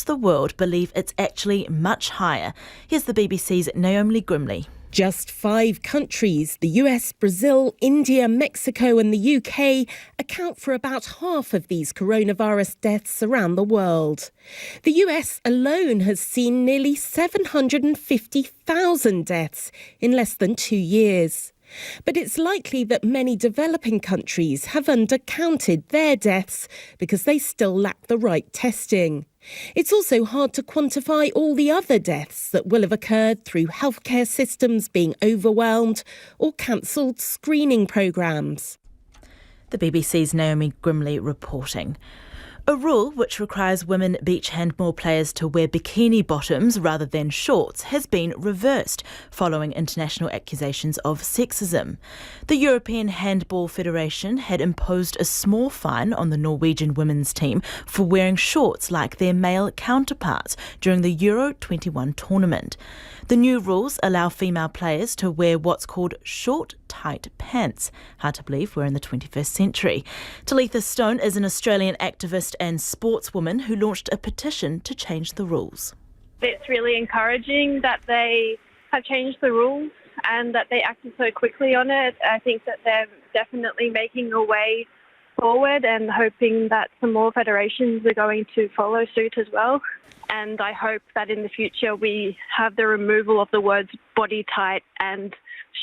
across the world believe it's actually much higher. Here's the BBC's Naomi Grimley. Just 5 countries, the US, Brazil, India, Mexico and the UK, account for about half of these coronavirus deaths around the world. The US alone has seen nearly 750,000 deaths in less than 2 years. But it's likely that many developing countries have undercounted their deaths because they still lack the right testing. It's also hard to quantify all the other deaths that will have occurred through healthcare systems being overwhelmed or cancelled screening programmes. The BBC's Naomi Grimley reporting. A rule which requires women beach handball players to wear bikini bottoms rather than shorts has been reversed following international accusations of sexism. The European Handball Federation had imposed a small fine on the Norwegian women's team for wearing shorts like their male counterparts during the Euro 21 tournament. The new rules allow female players to wear what's called short, tight pants. Hard to believe we're in the 21st century. Talitha Stone is an Australian activist and sportswoman who launched a petition to change the rules. It's really encouraging that they have changed the rules and that they acted so quickly on it. I think that they're definitely making a way forward and hoping that some more federations are going to follow suit as well. And I hope that in the future we have the removal of the words body tight and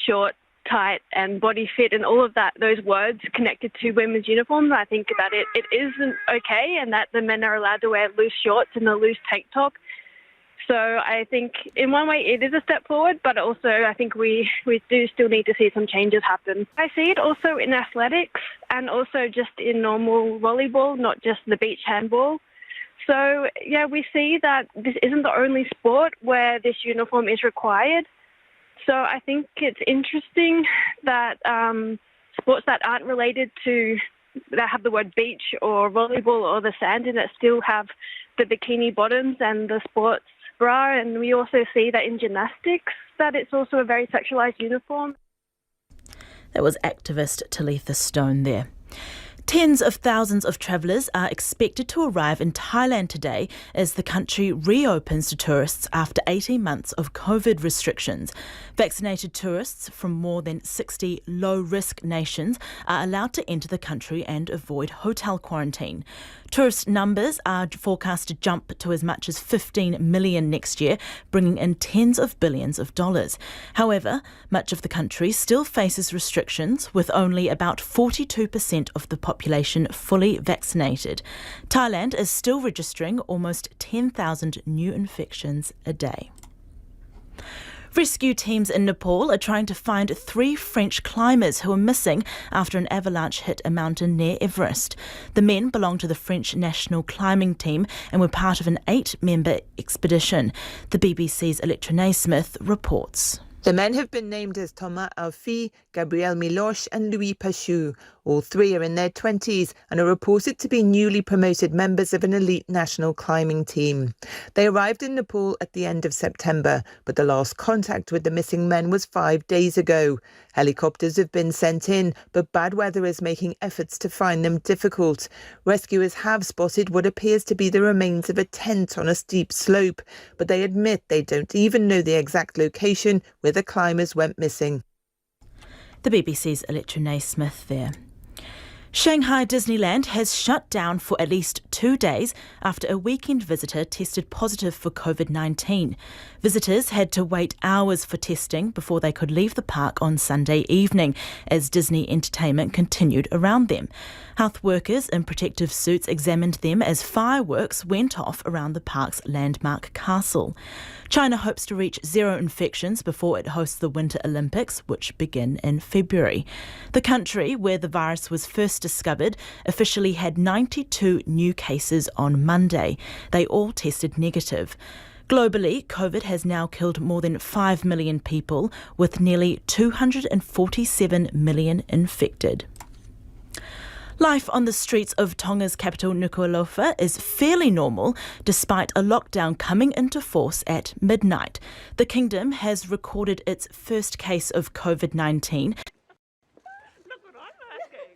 short tight and body fit and all of that, those words connected to women's uniforms. I think that it isn't okay and that the men are allowed to wear loose shorts and a loose tank top. So I think in one way it is a step forward, but also I think we do still need to see some changes happen. I see it also in athletics and also just in normal volleyball, not just the beach handball. So, yeah, we see that this isn't the only sport where this uniform is required. So I think it's interesting that sports that aren't related to, that have the word beach or volleyball or the sand in it still have the bikini bottoms and the sports bra. And we also see that in gymnastics, that it's also a very sexualised uniform. That was activist Talitha Stone there. Tens of thousands of travellers are expected to arrive in Thailand today as the country reopens to tourists after 18 months of COVID restrictions. Vaccinated tourists from more than 60 low-risk nations are allowed to enter the country and avoid hotel quarantine. Tourist numbers are forecast to jump to as much as 15 million next year, bringing in tens of billions of dollars. However, much of the country still faces restrictions, with only about 42% of the population fully vaccinated. Thailand is still registering almost 10,000 new infections a day. Rescue teams in Nepal are trying to find 3 French climbers who are missing after an avalanche hit a mountain near Everest. The men belong to the French National Climbing Team and were part of an 8-member expedition. The BBC's Electrone Smith reports. The men have been named as Thomas Alfi, Gabriel Miloche and Louis Pachou. All 3 are in their 20s and are reported to be newly promoted members of an elite national climbing team. They arrived in Nepal at the end of September, but the last contact with the missing men was 5 days ago. Helicopters have been sent in, but bad weather is making efforts to find them difficult. Rescuers have spotted what appears to be the remains of a tent on a steep slope, but they admit they don't even know the exact location where the climbers went missing. The BBC's Electrone Smith there. Shanghai Disneyland has shut down for at least 2 days after a weekend visitor tested positive for COVID-19. Visitors had to wait hours for testing before they could leave the park on Sunday evening as Disney entertainment continued around them. Health workers in protective suits examined them as fireworks went off around the park's landmark castle. China hopes to reach 0 infections before it hosts the Winter Olympics, which begin in February. The country, where the virus was first discovered, officially had 92 new cases on Monday. They all tested negative. Globally, COVID has now killed more than 5 million people, with nearly 247 million infected. Life on the streets of Tonga's capital Nuku'alofa is fairly normal despite a lockdown coming into force at midnight. The kingdom has recorded its first case of COVID-19. Look what I'm asking.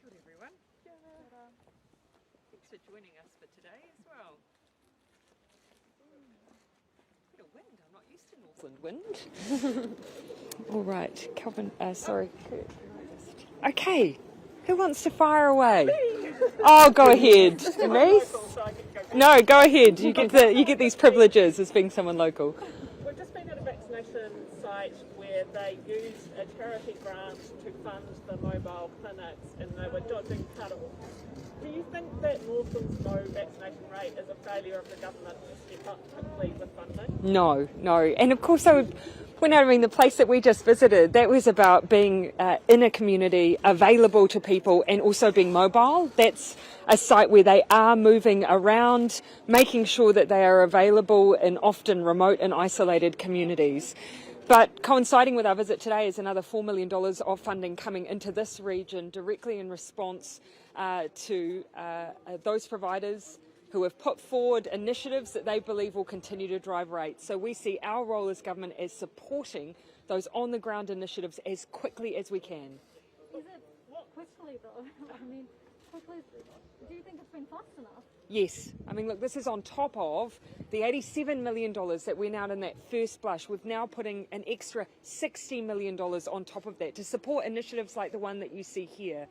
Good everyone. Thanks for joining us for today. I'm not used to Northland wind. All right, Calvin, sorry. Okay, who wants to fire away? Oh, go ahead. Denise? No, go ahead. You get these privileges as being someone local. We've just been at a vaccination site where they used a charity grant to fund the mobile clinics and they were dodging cut-off. Do you think that Northland's low vaccination rate is a failure of the government to step up quickly with funding? No. And of course I would point out, the place that we just visited, that was about being in a community, available to people and also being mobile. That's a site where they are moving around, making sure that they are available in often remote and isolated communities. But coinciding with our visit today is another $4 million of funding coming into this region directly in response to those providers who have put forward initiatives that they believe will continue to drive rates. So we see our role as government as supporting those on-the-ground initiatives as quickly as we can. Is it quickly though? Quickly, do you think it's been fast enough? Yes. Look, this is on top of the $87 million that went out in that first blush. We're now putting an extra $60 million on top of that to support initiatives like the one that you see here.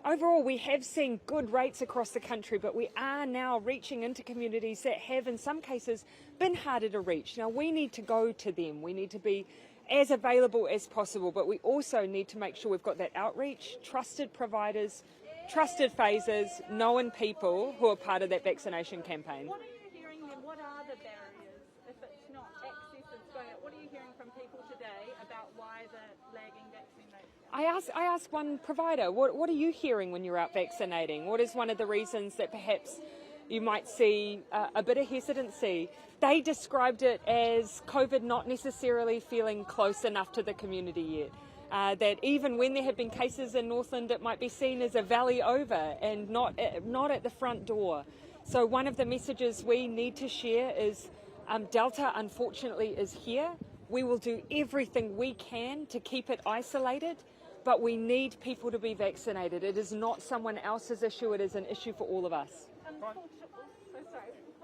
Overall, we have seen good rates across the country, but we are now reaching into communities that have, in some cases, been harder to reach. Now, we need to go to them. We need to be as available as possible, but we also need to make sure we've got that outreach, trusted providers, trusted phases, known people who are part of that vaccination campaign. What are you hearing then? What are the barriers if it's not access that's going out? What are you hearing from people today about why the lagging vaccine rates? I ask one provider, what are you hearing when you're out vaccinating? What is one of the reasons that perhaps you might see a bit of hesitancy? They described it as COVID not necessarily feeling close enough to the community yet. That even when there have been cases in Northland, it might be seen as a valley over and not at the front door. So one of the messages we need to share is Delta, unfortunately, is here. We will do everything we can to keep it isolated, but we need people to be vaccinated. It is not someone else's issue. It is an issue for all of us.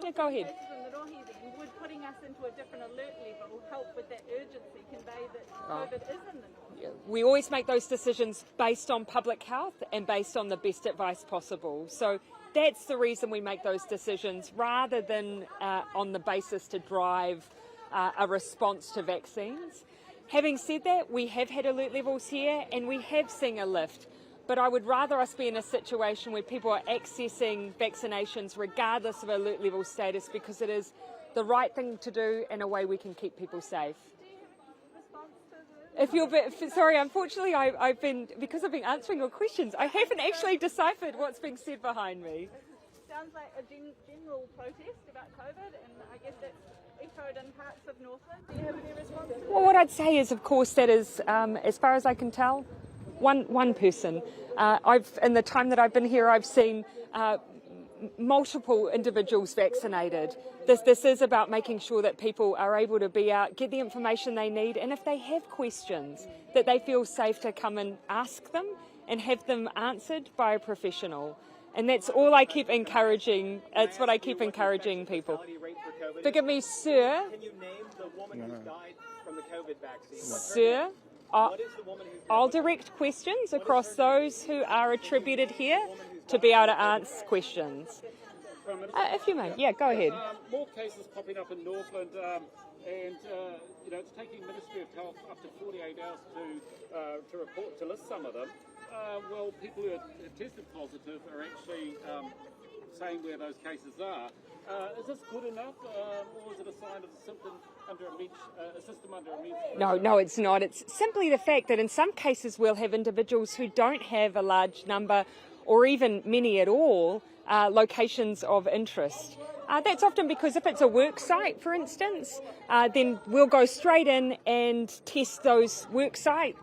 Yeah, go ahead. Would putting us into a different alert level help with that urgency, convey that COVID is in the north? We always make those decisions based on public health and based on the best advice possible. So that's the reason we make those decisions rather than on the basis to drive a response to vaccines. Having said that, we have had alert levels here and we have seen a lift. But I would rather us be in a situation where people are accessing vaccinations regardless of alert level status, because it is the right thing to do in a way we can keep people safe. If you're sorry, unfortunately, because I've been answering your questions, I haven't actually deciphered what's being said behind me. Sounds like a general protest about COVID, and I guess that's echoed in parts of Northland. Do you have any response? Well, what I'd say is, of course, that is, as far as I can tell, one person. In the time that I've been here, I've seen multiple individuals vaccinated. This is about making sure that people are able to be out, get the information they need, and if they have questions, that they feel safe to come and ask them and have them answered by a professional. And that's all I keep encouraging. It's what I keep encouraging people. Forgive me, sir. Can you name the woman who died from the COVID vaccine? Sir, I'll direct questions across those who are attributed here to be able to answer questions. If you may, yeah, go ahead. More cases popping up in Northland, and it's taking Ministry of Health up to 48 hours to report, to list some of them. Well, people who are tested positive are actually saying where those cases are. Is this good enough, or is it a sign of a system under immense? No, it's not. It's simply the fact that in some cases we'll have individuals who don't have a large number, or even many at all, locations of interest. That's often because if it's a work site, for instance, then we'll go straight in and test those work site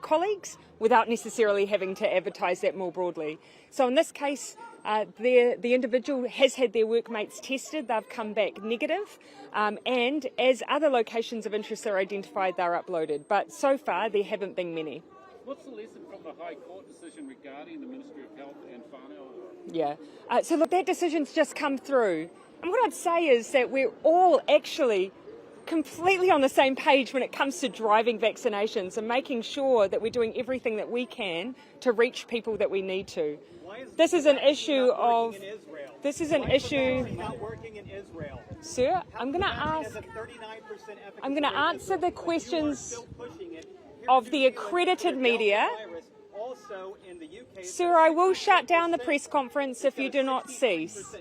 colleagues without necessarily having to advertise that more broadly. So in this case, the individual has had their workmates tested, they've come back negative, and as other locations of interest are identified, they're uploaded. But so far, there haven't been many. What's the lesson from the High Court decision regarding the Ministry of Health and whānau? Yeah, so look, that decision's just come through. And what I'd say is that we're all actually completely on the same page when it comes to driving vaccinations and making sure that we're doing everything that we can to reach people that we need to. This is an issue of... This is an issue... Not working in Israel. Sir, I'm going to answer the questions of the accredited media. Sir, I will shut down the press conference if you do not cease.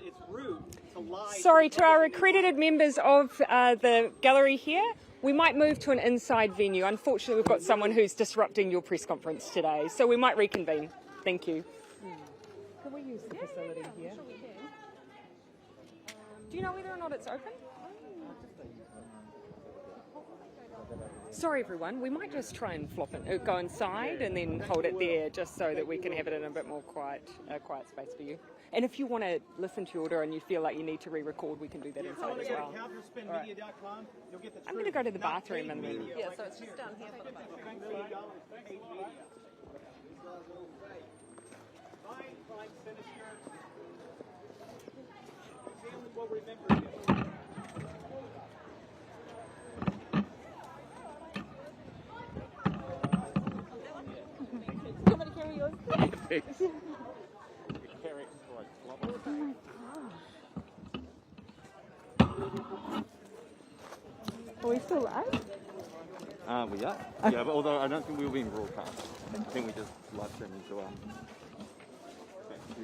Sorry, to our accredited members of the gallery here, we might move to an inside venue. Unfortunately, we've got someone who's disrupting your press conference today, so we might reconvene. Thank you. Can we use the facility here? Do you know whether or not it's open? Sorry everyone, we might just try and flop it, go inside and then hold it there just so that we can have it in a bit more quiet space for you. And if you want to listen to your order and you feel like you need to re-record, we can do that inside as well. Right. I'm going to go to the bathroom and then... Yeah, so it's just down here for the bathroom. Somebody carry yours. Are we still live? We are. Yeah, but although I don't think we'll be in broadcast. I think we just live streaming to back to...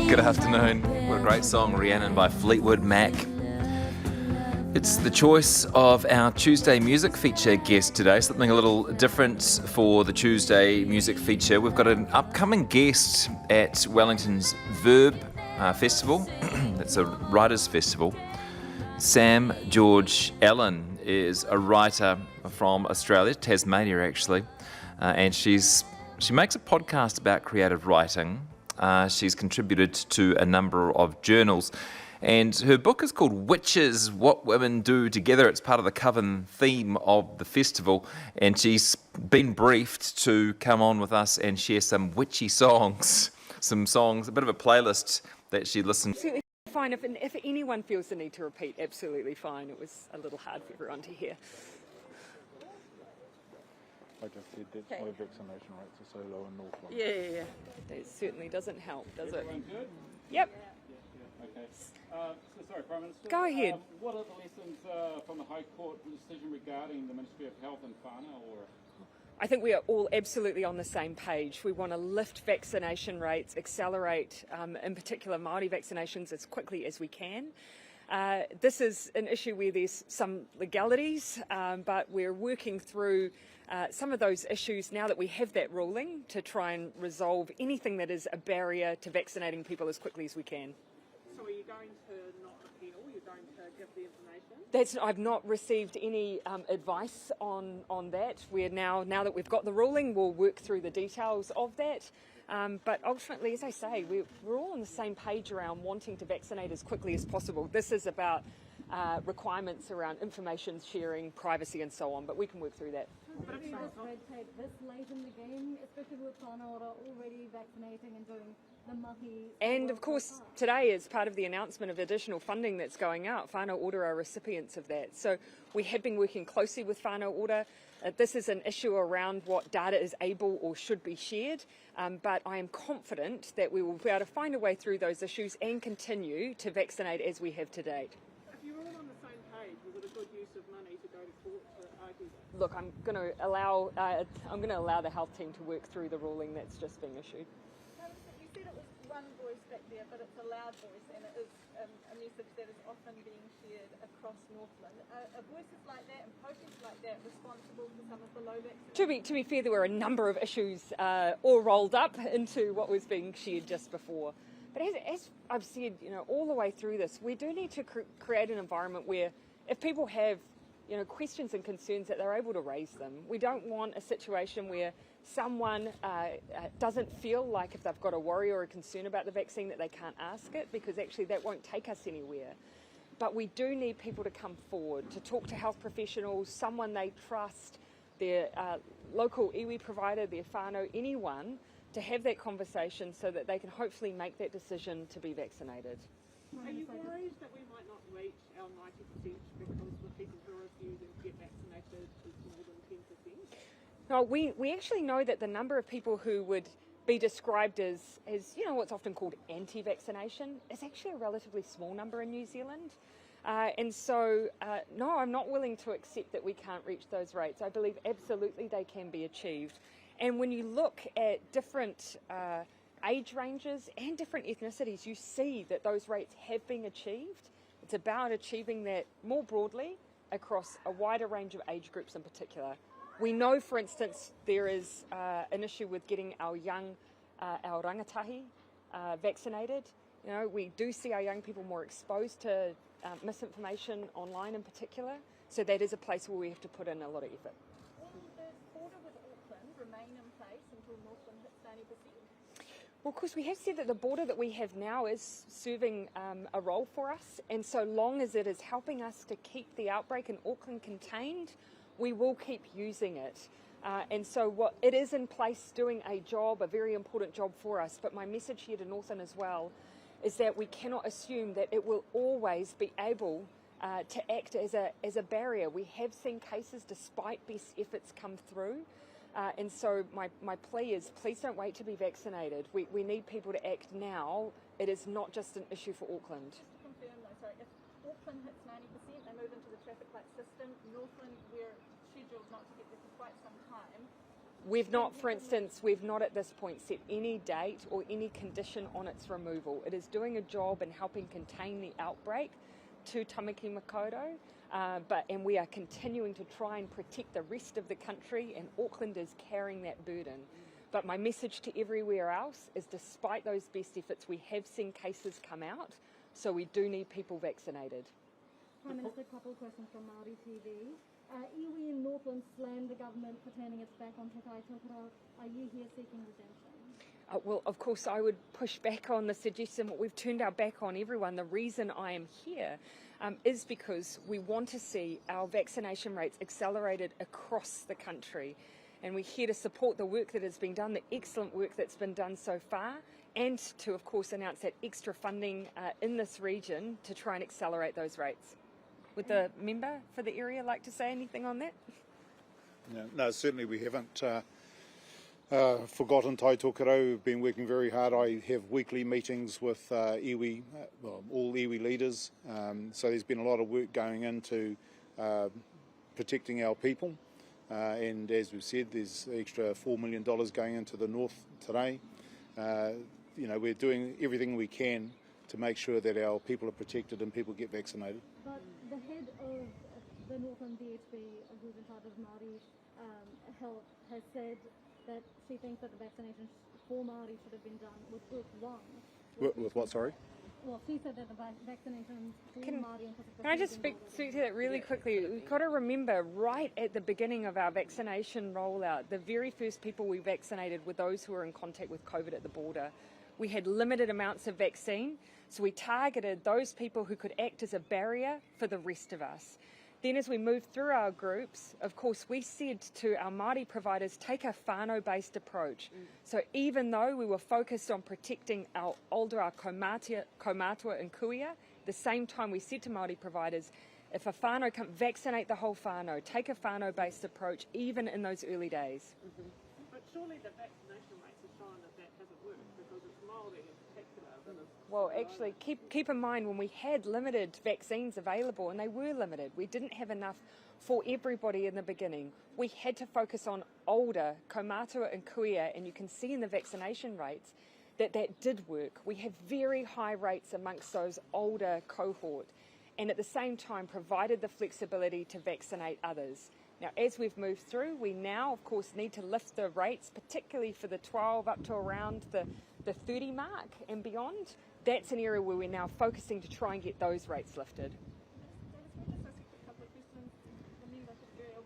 Good afternoon. What a great song, Rhiannon by Fleetwood Mac. It's the choice of our Tuesday music feature guest today, something a little different for the Tuesday music feature. We've got an upcoming guest at Wellington's Verb Festival. It's a writers' festival. Sam George Allen is a writer from Australia, Tasmania actually, and she makes a podcast about creative writing. She's contributed to a number of journals, and her book is called Witches, What Women Do Together. It's part of the Coven theme of the festival, and she's been briefed to come on with us and share some witchy songs, a bit of a playlist that she listened to. Absolutely fine. If anyone feels the need to repeat, absolutely fine. It was a little hard for everyone to hear. I just said that my vaccination rates are so low in Northland. Yeah. That certainly doesn't help, does it? Yep. Okay. Sorry, Prime Minister. Go ahead. What are the lessons from the High Court decision regarding the Ministry of Health and Whānau? I think we are all absolutely on the same page. We want to lift vaccination rates, accelerate, in particular, Māori vaccinations as quickly as we can. This is an issue where there's some legalities, but we're working through some of those issues now that we have that ruling to try and resolve anything that is a barrier to vaccinating people as quickly as we can. So are you going to not appeal? You're going to give the information? I've not received any advice on that. We're now that we've got the ruling, we'll work through the details of that. But ultimately, as I say, we're all on the same page around wanting to vaccinate as quickly as possible. This is about requirements around information sharing, privacy and so on, but we can work through that. But this red tape this late in the game, especially with whānau already vaccinating and doing the mahi. And of course, today is part of the announcement of additional funding that's going out. Whānau Ora are recipients of that. So we have been working closely with Whānau Ora. This is an issue around what data is able or should be shared, but I am confident that we will be able to find a way through those issues and continue to vaccinate as we have to date. If you're all on the same page, was it a good use of money to go to court to argue that? Look, I'm going to allow the health team to work through the ruling that's just been issued. You said it was one voice back there, but it's a loud voice, and it is a message that is often being shared across Northland. Are voices like that and protests like that responsible for some of the low vaccination? To be fair, there were a number of issues all rolled up into what was being shared just before. But as I've said, all the way through this, we do need to create an environment where if people have questions and concerns that they're able to raise them. We don't want a situation where someone doesn't feel like if they've got a worry or a concern about the vaccine that they can't ask it, because actually that won't take us anywhere. But we do need people to come forward, to talk to health professionals, someone they trust, their local iwi provider, their whānau, anyone, to have that conversation so that they can hopefully make that decision to be vaccinated. Are you worried that we might not reach our 90% because the people who are refusing to get vaccinated is more than 10%? No, we actually know that the number of people who would be described as what's often called anti-vaccination is actually a relatively small number in New Zealand. And so, no, I'm not willing to accept that we can't reach those rates. I believe absolutely they can be achieved. And when you look at different age ranges and different ethnicities, you see that those rates have been achieved. It's about achieving that more broadly across a wider range of age groups in particular. We know, for instance, there is an issue with getting our young, our rangatahi vaccinated. We do see our young people more exposed to misinformation online in particular. So that is a place where we have to put in a lot of effort. Will the border with Auckland remain in place until Northland hits 90%? Well, of course, we have said that the border that we have now is serving a role for us, and so long as it is helping us to keep the outbreak in Auckland contained, we will keep using it. And so what it is in place doing a job, a very important job for us, but my message here to Northland as well is that we cannot assume that it will always be able to act as a barrier. We have seen cases despite best efforts come through. And so my plea is please don't wait to be vaccinated. We need people to act now. It is not just an issue for Auckland. Just to confirm though, if Auckland hits 90%, they move into the traffic light system. Northland, we're scheduled not to get there for quite some time. We've not at this point set any date or any condition on its removal. It is doing a job in helping contain the outbreak to Tamaki Makaurau, and we are continuing to try and protect the rest of the country, and Auckland is carrying that burden. But my message to everywhere else is despite those best efforts, we have seen cases come out, so we do need people vaccinated. Prime Minister, a couple of questions from Māori TV. Iwi in Northland slammed the government for turning its back on Te Tai Tokoro. Are you here seeking redemption? Well, of course, I would push back on the suggestion that we've turned our back on everyone. The reason I am here is because we want to see our vaccination rates accelerated across the country. And we're here to support the work that has been done, the excellent work that's been done so far, and to, of course, announce that extra funding in this region to try and accelerate those rates. Would the member for the area like to say anything on that? No, certainly we haven't forgotten Tai Tokoro. We've been working very hard. I have weekly meetings with iwi, all iwi leaders. So there's been a lot of work going into protecting our people. And as we've said, there's extra $4 million going into the north today. We're doing everything we can to make sure that our people are protected and people get vaccinated. But the head of the Northland DHB, a group in charge of Māori health, has said that she thinks that the vaccinations for Māori should have been done with Group 1. With what, sorry? well, she said that the vaccination for Māori and Pacific. Can I just speak to that really quickly? We've got to remember, right at the beginning of our vaccination rollout, the very first people we vaccinated were those who were in contact with COVID at the border. We had limited amounts of vaccine, so we targeted those people who could act as a barrier for the rest of us. Then as we moved through our groups, of course, we said to our Māori providers, take a whānau-based approach. So even though we were focused on protecting our kaumātua and kuia, at the same time we said to Māori providers, if a whānau can't vaccinate the whole whānau, take a whānau-based approach, even in those early days. But surely the vaccination rates have shown that that hasn't worked, because it's Māori in particular that is... Well, actually, keep in mind when we had limited vaccines available, and they were limited, we didn't have enough for everybody in the beginning. We had to focus on older kaumātua and kuia, and you can see in the vaccination rates that did work. We have very high rates amongst those older cohort, and at the same time provided the flexibility to vaccinate others. Now, as we've moved through, we now, of course, need to lift the rates, particularly for the 12 up to around the 30 mark and beyond. That's an area where we're now focusing to try and get those rates lifted. Can I just ask a couple of questions? Remember,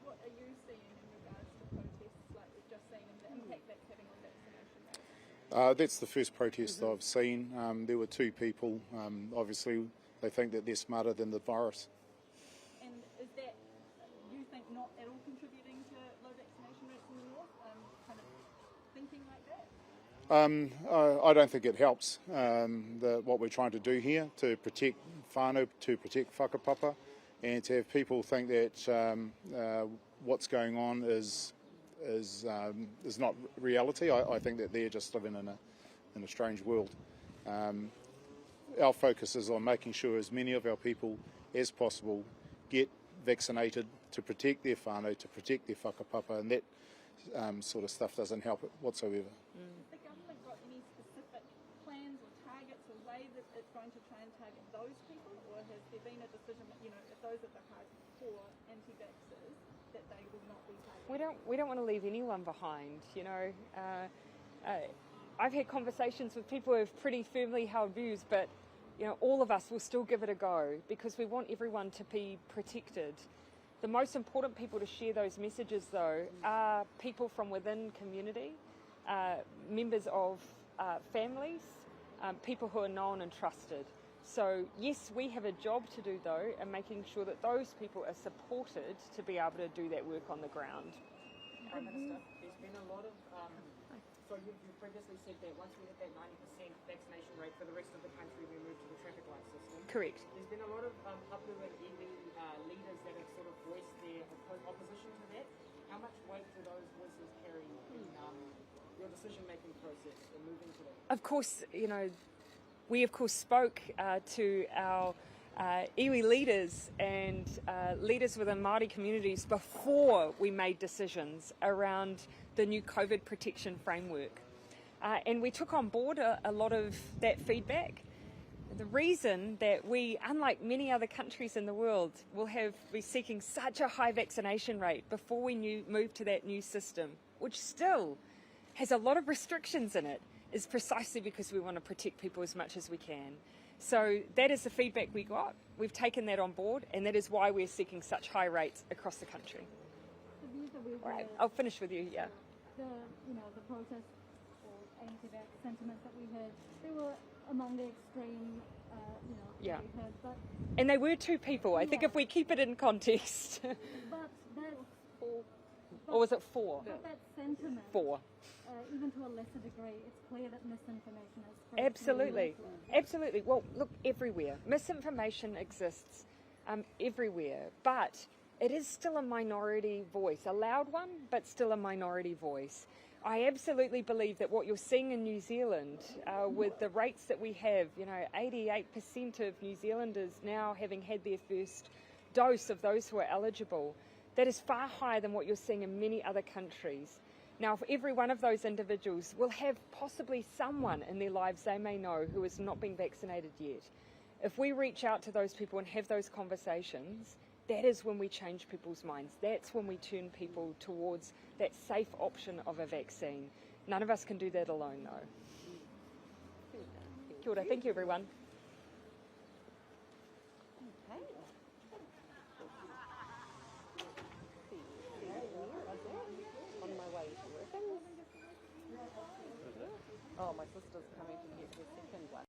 what are you seeing in regards to protests like we've just seen and the impact that's having on vaccination rates? That's the first protest I've seen. There were two people. Obviously, they think that they're smarter than the virus. And is that, do you think, not at all contributing to low vaccination rates in the north? Kind of thinking like that? I don't think it helps what we're trying to do here, to protect whānau, to protect whakapapa, and to have people think that what's going on is not reality. I think that they're just living in a strange world. Our focus is on making sure as many of our people as possible get vaccinated to protect their whānau, to protect their whakapapa, and that sort of stuff doesn't help it whatsoever. Has the government got any specific plans or targets or way that it's going to try and target those people, or has there been a decision that, if those are the hardcore anti-vaxxers, that they will not be targeted? We don't want to leave anyone behind, I've had conversations with people who have pretty firmly held views, but all of us will still give it a go because we want everyone to be protected. The most important people to share those messages, though, are people from within community, members of families, people who are known and trusted. So, yes, we have a job to do, though, in making sure that those people are supported to be able to do that work on the ground. Prime Minister, there's been a lot of... So you previously said that once we hit that 90% vaccination rate for the rest of the country, we move to the traffic light system. Correct. There's been a lot of Hapu and iwi leaders that have sort of voiced their opposition to that. How much weight do those voices carry in your decision-making process in moving to that? Of course, we of course spoke to our iwi leaders and leaders within Māori communities before we made decisions around the new COVID protection framework. And we took on board a lot of that feedback. The reason that we, unlike many other countries in the world, will be seeking such a high vaccination rate before we move to that new system, which still has a lot of restrictions in it, is precisely because we want to protect people as much as we can. So that is the feedback we got. We've taken that on board, and that is why we're seeking such high rates across the country. All right, I'll finish with you, yeah. The protest or anti-vax sentiments that we heard, they were among the extreme, yeah. we heard, but... And they were two people. I think if we keep it in context. But that... Or was it four? But that sentiment... Four. Even to a lesser degree, it's clear that misinformation is spread. Absolutely. Absolutely. Well, look, everywhere. Misinformation exists everywhere, but it is still a minority voice, a loud one, but still a minority voice. I absolutely believe that what you're seeing in New Zealand with the rates that we have, 88% of New Zealanders now having had their first dose of those who are eligible, that is far higher than what you're seeing in many other countries. Now, for every one of those individuals will have possibly someone in their lives they may know who has not been vaccinated yet. If we reach out to those people and have those conversations, that is when we change people's minds. That's when we turn people towards that safe option of a vaccine. None of us can do that alone, though. Kia ora. Thank you, everyone. Oh, my sister's coming to get her second one.